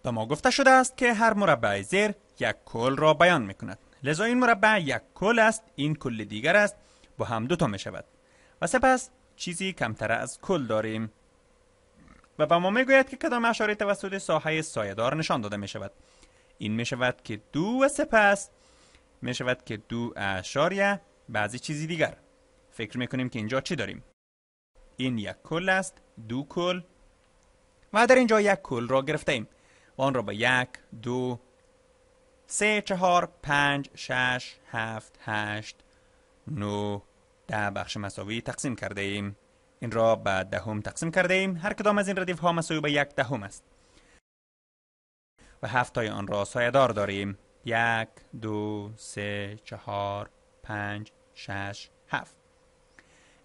به ما گفته شده است که هر مربع زیر یک کل را بیان می کند. لذا این مربع یک کل است، این کل دیگر است، با هم 2 تا می شود و سپس چیزی کمتر از کل داریم و به ما می گوید که کدام اشاره توسط ساحه سایه‌دار نشان داده می شود. این می شود که 2 و سپس می شود که 2 اشاریه بعضی چیزی دیگر. فکر می کنیم که اینجا چی داریم؟ این یک کل است، 2 کل و در اینجا یک کل را گرفته ایم و آن را به 1 2 3 4 5 6 7 8 9 10 بخش مساوی تقسیم کرده ایم. این را به 10 تقسیم کرده ایم. هر کدام از این ردیف ها مساوی به 1/10 است و 7 تای آن را سایه‌دار داریم. 1 2 3 4 5 6 7.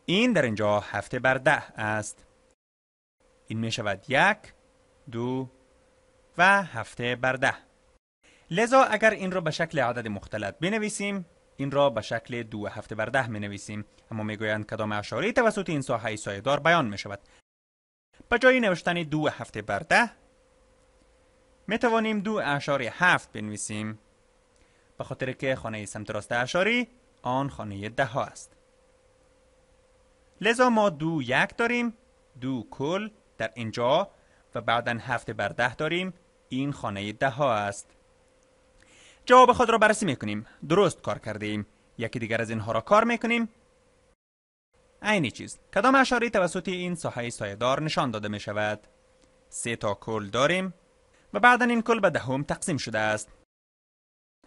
این در اینجا 7/10 است. این می شود 1 2 و 7/10. لذا اگر این را به شکل عدد مختلط بنویسیم، این را به شکل 2 و 7/10 می نویسیم، اما می گویند کدام اشاره توسط این ساحه سایه‌دار بیان می شود. به جای نوشتن 2 و 7/10 می توانیم 2.7 بنویسیم، به خاطر که خانه سمت راست اشاری آن خانه 10 است. لذا ما 2 1 داریم، 2 کل در اینجا و بعدا 7/10 داریم، این خانه 10 است. جواب خود را بررسی میکنیم. درست کار کرده ایم. یکی دیگر از اینها را کار میکنیم. عینی چیز. کدام اشاره توسط این ساحه سایه‌دار نشان داده می شود؟ 3 تا کل داریم و بعدا این کل به 10 تقسیم شده است.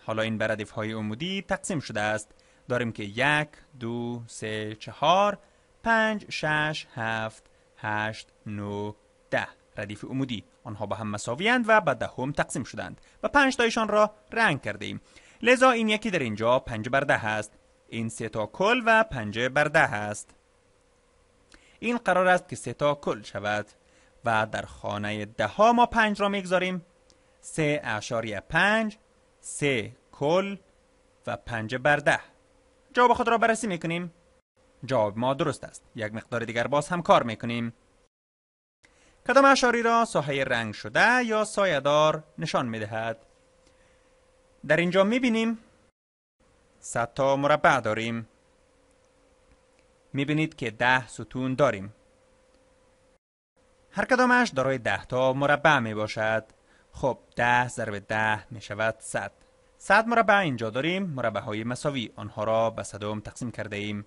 حالا این به ردیف های عمودی تقسیم شده است. داریم که 1 2 3 4 5 6 7 8 9 10 ردیف عمودی. آنها با هم مساوی‌اند و به 10 تقسیم شدند و 5 تایشان را رنگ کرده ایم. لذا این یکی در اینجا 5/10 است. این 3 تا کل و 5/10 است. این قرار است که 3 تا کل شود و در خانه 10 ما 5 را میگذاریم. 3.5 3 کل و 5/10. جواب خود را بررسی میکنیم. جواب ما درست است. یک مقدار دیگر باز هم کار میکنیم. کدام اشاری را ساحه رنگ شده یا سایه‌دار نشان میدهد؟ در اینجا میبینیم 100 تا مربع داریم. میبینید که 10 ستون داریم. هر کدامش دارای 10 تا مربع میباشد. خب 10 ضرب 10 میشود 100. 100 مربع اینجا داریم. مربع های مساوی، آنها را به 100 تقسیم کرده ایم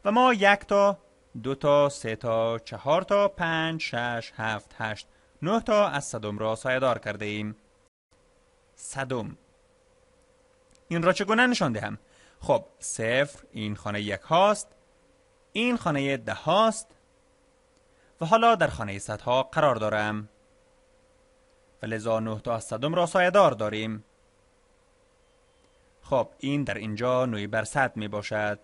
و ما 1 تا 2 تا 3 تا 4 تا 5 6 7 8 9 تا از 100 را سایه‌دار کرده ایم. 100. این را چگونه نشان دهم؟ خب 0 این خانه 1 هاست، این خانه 10 هاست و حالا در خانه 100 ها قرار دارم و لذا 9 تا از 100 را سایه‌دار داریم. خب این در اینجا 9/100 می باشد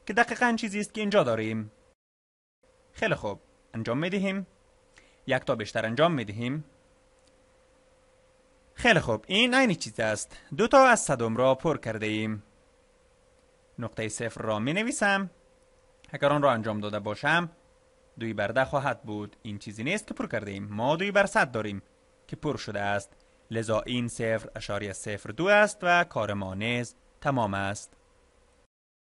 که دقیقاً چیزی است که اینجا داریم. خیلی خوب، انجام می دهیم. 1 تا بیشتر انجام می دهیم. خیلی خوب، این عین چیز است. 2 تا از 100 را پر کرده ایم. نقطه 0 را می نویسم. اگر آن را انجام داده باشم 2/10 خواهد بود. این چیزی نیست که پر کرده ایم. ما 2/100 داریم که پر شده است. لذا این 0.02 است و کار ما نیز تمام است.